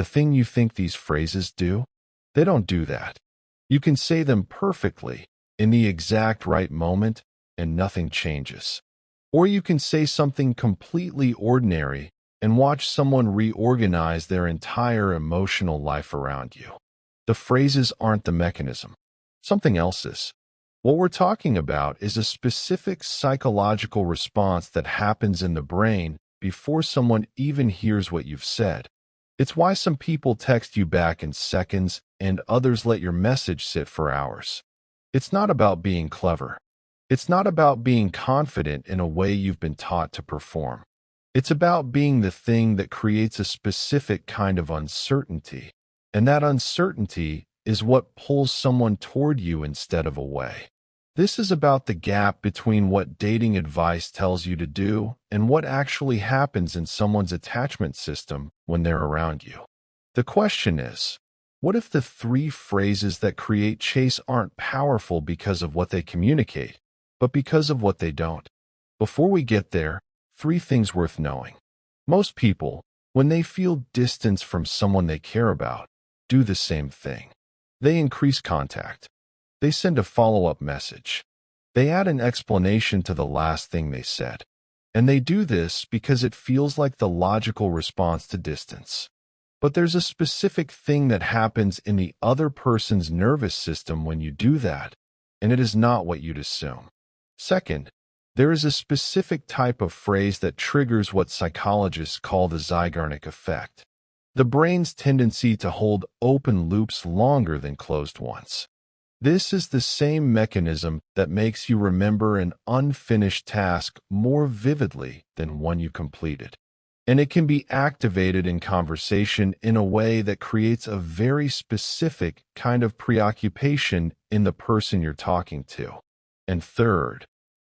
The thing you think these phrases do? They don't do that. You can say them perfectly, in the exact right moment, and nothing changes. Or you can say something completely ordinary and watch someone reorganize their entire emotional life around you. The phrases aren't the mechanism. Something else is. What we're talking about is a specific psychological response that happens in the brain before someone even hears what you've said. It's why some people text you back in seconds and others let your message sit for hours. It's not about being clever. It's not about being confident in a way you've been taught to perform. It's about being the thing that creates a specific kind of uncertainty. And that uncertainty is what pulls someone toward you instead of away. This is about the gap between what dating advice tells you to do and what actually happens in someone's attachment system when they're around you. The question is, what if the 3 phrases that create chase aren't powerful because of what they communicate, but because of what they don't? Before we get there, 3 things worth knowing. Most people, when they feel distance from someone they care about, do the same thing. They increase contact. They send a follow-up message. They add an explanation to the last thing they said. And they do this because it feels like the logical response to distance. But there's a specific thing that happens in the other person's nervous system when you do that, and it is not what you'd assume. Second, there is a specific type of phrase that triggers what psychologists call the Zeigarnik effect, the brain's tendency to hold open loops longer than closed ones. This is the same mechanism that makes you remember an unfinished task more vividly than one you completed. And it can be activated in conversation in a way that creates a very specific kind of preoccupation in the person you're talking to. And third,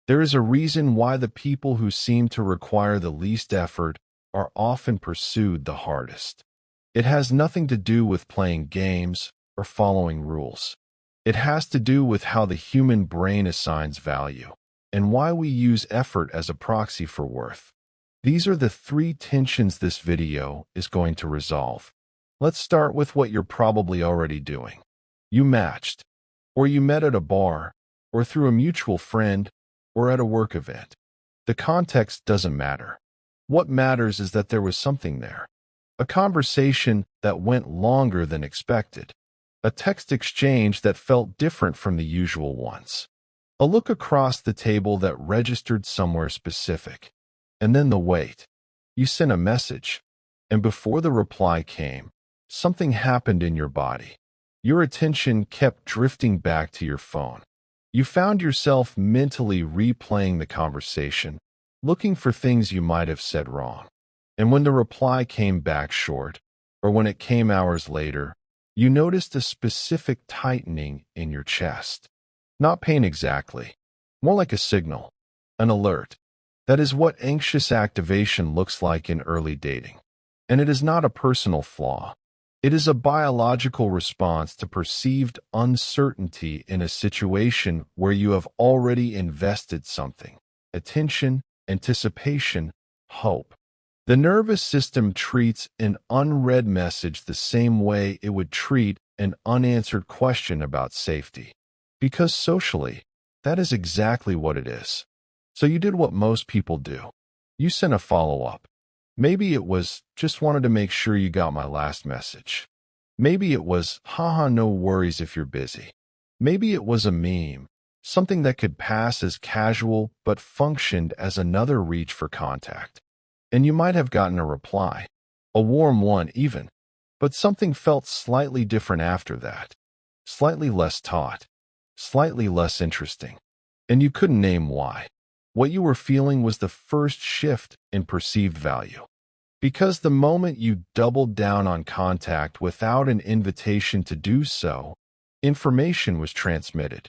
there is a reason why the people who seem to require the least effort are often pursued the hardest. It has nothing to do with playing games or following rules. It has to do with how the human brain assigns value and why we use effort as a proxy for worth. These are the 3 tensions this video is going to resolve. Let's start with what you're probably already doing. You matched, or you met at a bar, or through a mutual friend, or at a work event. The context doesn't matter. What matters is that there was something there. A conversation that went longer than expected. A text exchange that felt different from the usual ones. A look across the table that registered somewhere specific. And then the wait. You sent a message, and before the reply came, something happened in your body. Your attention kept drifting back to your phone. You found yourself mentally replaying the conversation, looking for things you might have said wrong. And when the reply came back short, or when it came hours later, you noticed a specific tightening in your chest. Not pain exactly, more like a signal, an alert. That is what anxious activation looks like in early dating. And it is not a personal flaw. It is a biological response to perceived uncertainty in a situation where you have already invested something: attention, anticipation, hope. The nervous system treats an unread message the same way it would treat an unanswered question about safety. Because socially, that is exactly what it is. So you did what most people do. You sent a follow-up. Maybe it was, just wanted to make sure you got my last message. Maybe it was, haha, no worries if you're busy. Maybe it was a meme, something that could pass as casual but functioned as another reach for contact. And you might have gotten a reply, a warm one even, but something felt slightly different after that. Slightly less taut, slightly less interesting. And you couldn't name why. What you were feeling was the first shift in perceived value. Because the moment you doubled down on contact without an invitation to do so, information was transmitted.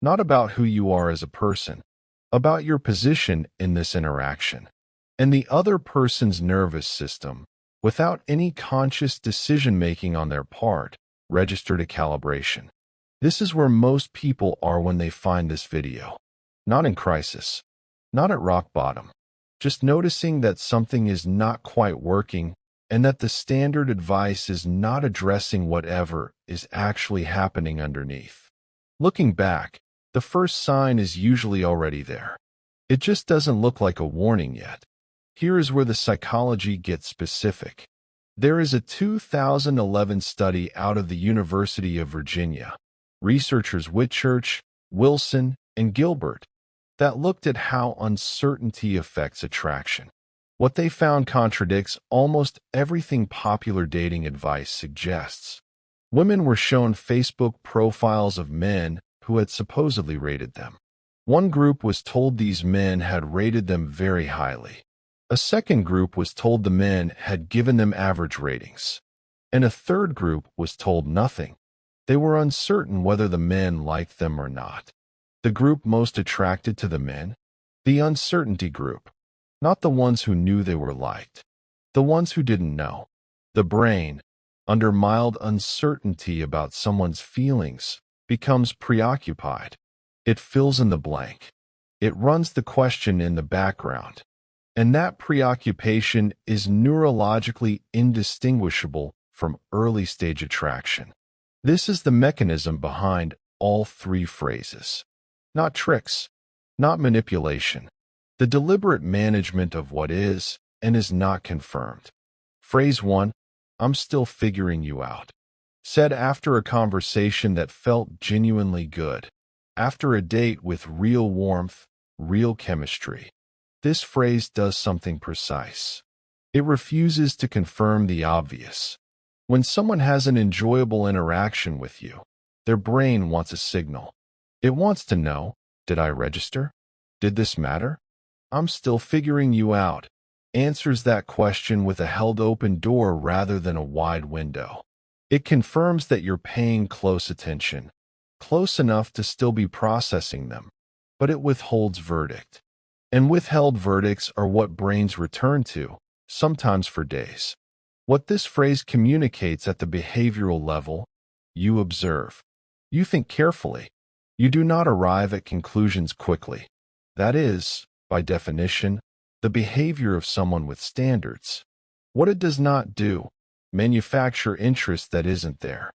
Not about who you are as a person, about your position in this interaction. And the other person's nervous system, without any conscious decision-making on their part, registered a calibration. This is where most people are when they find this video. Not in crisis. Not at rock bottom. Just noticing that something is not quite working and that the standard advice is not addressing whatever is actually happening underneath. Looking back, the first sign is usually already there. It just doesn't look like a warning yet. Here is where the psychology gets specific. There is a 2011 study out of the University of Virginia, researchers Whitchurch, Wilson, and Gilbert, that looked at how uncertainty affects attraction. What they found contradicts almost everything popular dating advice suggests. Women were shown Facebook profiles of men who had supposedly rated them. One group was told these men had rated them very highly. A second group was told the men had given them average ratings. And a third group was told nothing. They were uncertain whether the men liked them or not. The group most attracted to the men? The uncertainty group. Not the ones who knew they were liked. The ones who didn't know. The brain, under mild uncertainty about someone's feelings, becomes preoccupied. It fills in the blank. It runs the question in the background. And that preoccupation is neurologically indistinguishable from early-stage attraction. This is the mechanism behind all three phrases. Not tricks, not manipulation. The deliberate management of what is and is not confirmed. Phrase 1, I'm still figuring you out. Said after a conversation that felt genuinely good. After a date with real warmth, real chemistry. This phrase does something precise. It refuses to confirm the obvious. When someone has an enjoyable interaction with you, their brain wants a signal. It wants to know, did I register? Did this matter? I'm still figuring you out. Answers that question with a held open door rather than a wide window. It confirms that you're paying close attention, close enough to still be processing them, but it withholds verdict. And withheld verdicts are what brains return to, sometimes for days. What this phrase communicates at the behavioral level, you observe. You think carefully. You do not arrive at conclusions quickly. That is, by definition, the behavior of someone with standards. What it does not do, manufacture interest that isn't there.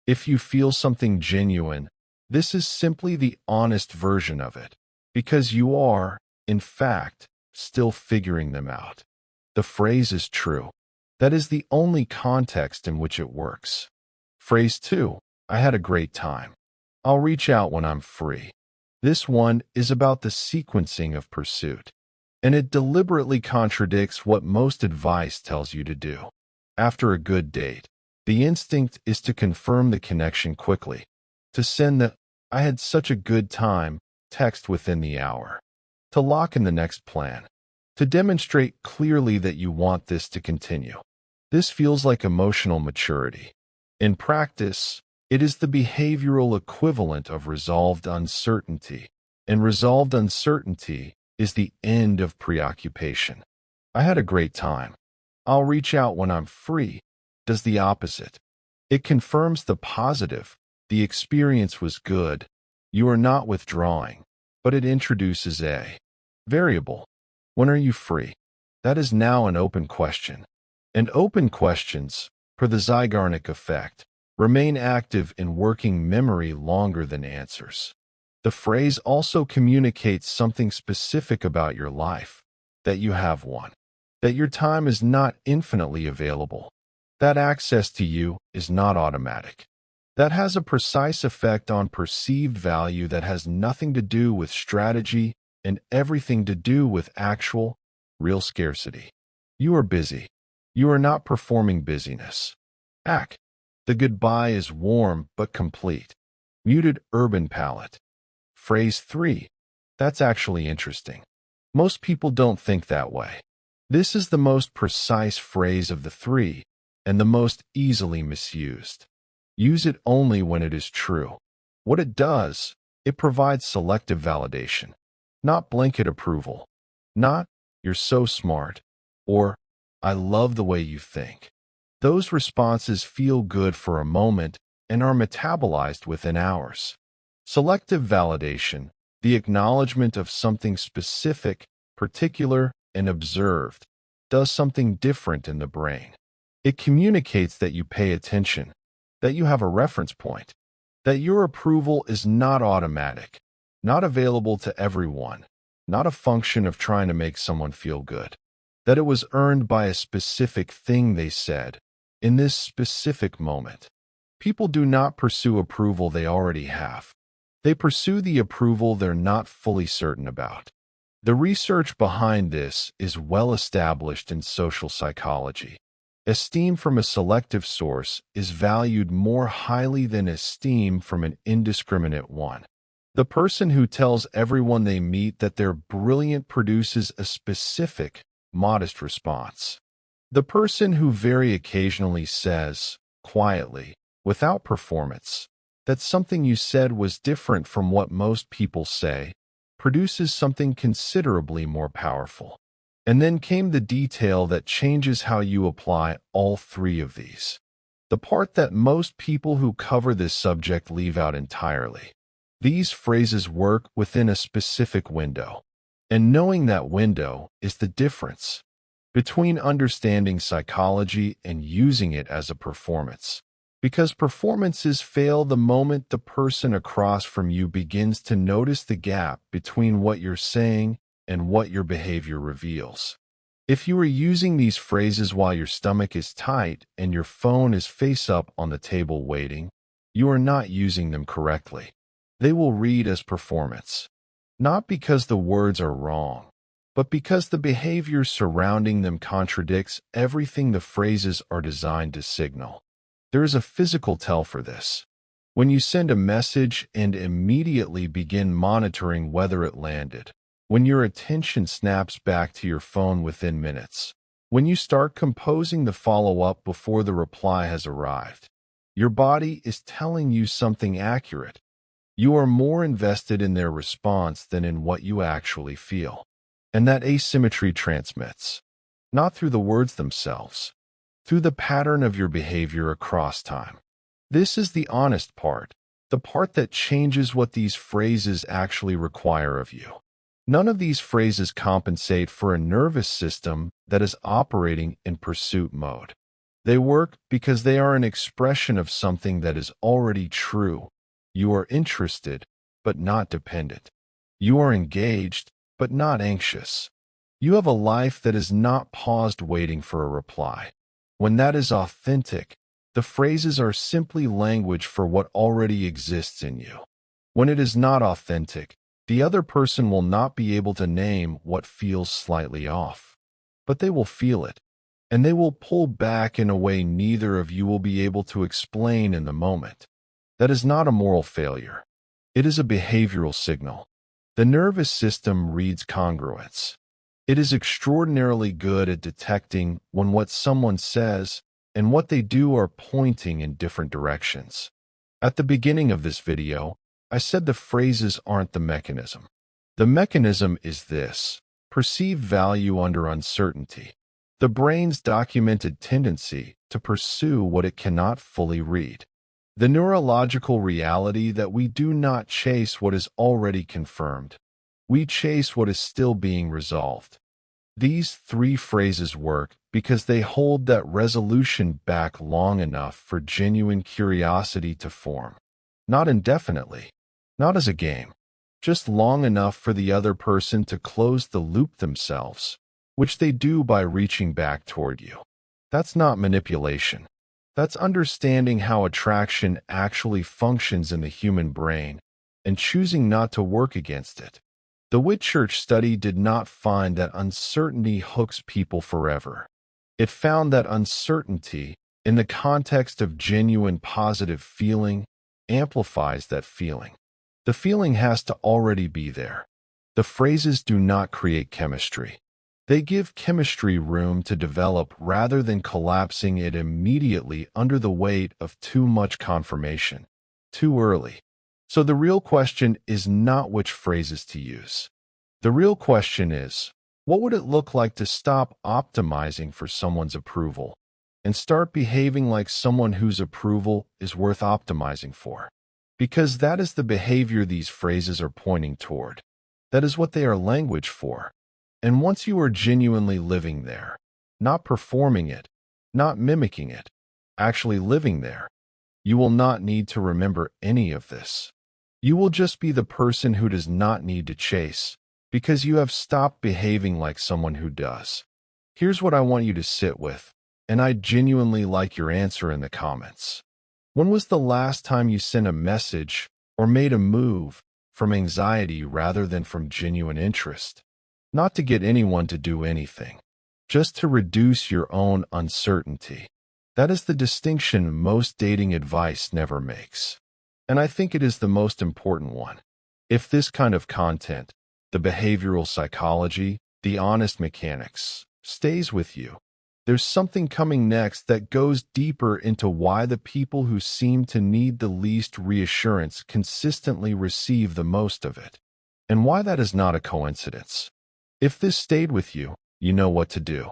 If you feel something genuine, this is simply the honest version of it, because you are, in fact, still figuring them out. The phrase is true. That is the only context in which it works. Phrase 2, I had a great time. I'll reach out when I'm free. This one is about the sequencing of pursuit, and it deliberately contradicts what most advice tells you to do. After a good date, the instinct is to confirm the connection quickly, to send the I had such a good time text within the hour, to lock in the next plan, to demonstrate clearly that you want this to continue. This feels like emotional maturity. In practice, it is the behavioral equivalent of resolved uncertainty, and resolved uncertainty is the end of preoccupation. I had a great time. I'll reach out when I'm free, does the opposite. It confirms the positive. The experience was good. You are not withdrawing, but it introduces a variable. When are you free? That is now an open question. And open questions, per the Zeigarnik effect, remain active in working memory longer than answers. The phrase also communicates something specific about your life, that you have one, that your time is not infinitely available, that access to you is not automatic. That has a precise effect on perceived value that has nothing to do with strategy and everything to do with actual, real scarcity. You are busy. You are not performing busyness. Act. The goodbye is warm but complete. Muted urban palette. Phrase 3. That's actually interesting. Most people don't think that way. This is the most precise phrase of the three, and the most easily misused. Use it only when it is true. What it does, it provides selective validation, not blanket approval. Not, you're so smart, or I love the way you think. Those responses feel good for a moment and are metabolized within hours. Selective validation, the acknowledgement of something specific, particular, and observed, does something different in the brain. It communicates that you pay attention, that you have a reference point, that your approval is not automatic, not available to everyone, not a function of trying to make someone feel good, that it was earned by a specific thing they said in this specific moment. People do not pursue approval they already have. They pursue the approval they're not fully certain about. The research behind this is well established in social psychology. Esteem from a selective source is valued more highly than esteem from an indiscriminate one. The person who tells everyone they meet that they're brilliant produces a specific, modest response. The person who very occasionally says, quietly, without performance, that something you said was different from what most people say, produces something considerably more powerful. And then came the detail that changes how you apply all three of these. The part that most people who cover this subject leave out entirely. These phrases work within a specific window, and knowing that window is the difference between understanding psychology and using it as a performance. Because performances fail the moment the person across from you begins to notice the gap between what you're saying and what your behavior reveals. If you are using these phrases while your stomach is tight and your phone is face up on the table waiting, you are not using them correctly. They will read as performance, not because the words are wrong, but because the behavior surrounding them contradicts everything the phrases are designed to signal. There is a physical tell for this. When you send a message and immediately begin monitoring whether it landed, when your attention snaps back to your phone within minutes, when you start composing the follow-up before the reply has arrived, your body is telling you something accurate. You are more invested in their response than in what you actually feel. And that asymmetry transmits, not through the words themselves, through the pattern of your behavior across time. This is the honest part, the part that changes what these phrases actually require of you. None of these phrases compensate for a nervous system that is operating in pursuit mode. They work because they are an expression of something that is already true. You are interested, but not dependent. You are engaged, but not anxious. You have a life that is not paused waiting for a reply. When that is authentic, the phrases are simply language for what already exists in you. When it is not authentic, the other person will not be able to name what feels slightly off. But they will feel it, and they will pull back in a way neither of you will be able to explain in the moment. That is not a moral failure. It is a behavioral signal. The nervous system reads congruence. It is extraordinarily good at detecting when what someone says and what they do are pointing in different directions. At the beginning of this video, I said the phrases aren't the mechanism. The mechanism is this: perceived value under uncertainty. The brain's documented tendency to pursue what it cannot fully read. The neurological reality that we do not chase what is already confirmed. We chase what is still being resolved. These three phrases work because they hold that resolution back long enough for genuine curiosity to form. Not indefinitely, not as a game, just long enough for the other person to close the loop themselves, which they do by reaching back toward you. That's not manipulation. That's understanding how attraction actually functions in the human brain and choosing not to work against it. The Whitchurch study did not find that uncertainty hooks people forever. It found that uncertainty, in the context of genuine positive feeling, amplifies that feeling. The feeling has to already be there. The phrases do not create chemistry. They give chemistry room to develop rather than collapsing it immediately under the weight of too much confirmation, too early. So the real question is not which phrases to use. The real question is, what would it look like to stop optimizing for someone's approval and start behaving like someone whose approval is worth optimizing for? Because that is the behavior these phrases are pointing toward. That is what they are language for. And once you are genuinely living there, not performing it, not mimicking it, actually living there. You will not need to remember any of this. You will just be the person who does not need to chase, because you have stopped behaving like someone who does. Here's what I want you to sit with, and I genuinely like your answer in the comments. When was the last time you sent a message or made a move from anxiety rather than from genuine interest? Not to get anyone to do anything, just to reduce your own uncertainty. That is the distinction most dating advice never makes. And I think it is the most important one. If this kind of content, the behavioral psychology, the honest mechanics, stays with you, there's something coming next that goes deeper into why the people who seem to need the least reassurance consistently receive the most of it, and why that is not a coincidence. If this stayed with you, you know what to do.